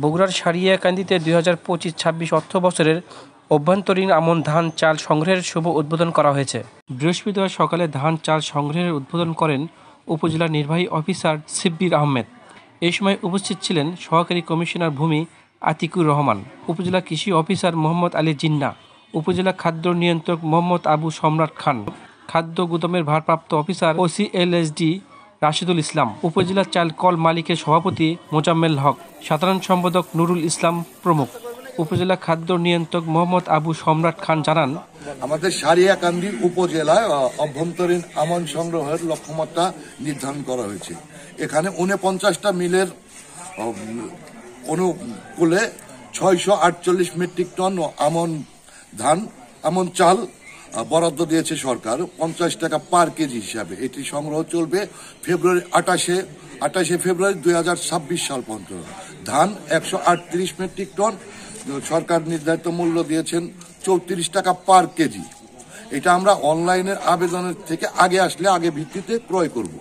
বগুড়ার সারিয়াকান্দিতে 2025-26 অর্থবছরের অভ্যন্তরীণ আমন ধান চাল সংগ্রহের শুভ উদ্বোধন করা হয়েছে। বৃহস্পতিবার সকালে ধান চাল সংগ্রহের উদ্বোধন করেন উপজেলা নির্বাহী অফিসার শিব্বির আহমেদ। এই সময় উপস্থিত ছিলেন সহকারী কমিশনার ভূমি আতিকুর রহমান, উপজেলা কৃষি অফিসার মোহাম্মদ আলী জিন্না, উপজেলা খাদ্য নিয়ন্ত্রক মোহাম্মদ আবু সম্রাট খান, খাদ্য গুদামের ভারপ্রাপ্ত অফিসার ওসিএলএসডি রাশিদুল ইসলাম, উপজেলা চাল কল মালিকের সভাপতি মোজাম্মেল হক, সাধারণ সম্পাদক নুরুল ইসলাম প্রমুখ। উপজেলা খাদ্য নিয়ন্ত্রক মোহাম্মদ আবু সম্রাট খান জানান, আমাদের সারিয়াকান্দি উপজেলায় অভ্যন্তরীণ আমন সংগ্রহের লক্ষ্যমাত্রা নির্ধারণ করা হয়েছে। এখানে 49টা মিলের অনুকূলে 648 মেট্রিক টন আমন চাল বরাদ্দ দিয়েছে সরকার 50 টাকা পার কেজি হিসাবে। এটি সংগ্রহ চলবে ফেব্রুয়ারি 28 ফেব্রুয়ারি 2026 সাল পর্যন্ত। ধান 138 মেট্রিক টন, সরকার নির্ধারিত মূল্য দিয়েছেন 34 টাকা পার কেজি। এটা আমরা অনলাইনের আবেদনের থেকে আগে আসলে আগে ভিত্তিতে ক্রয় করব।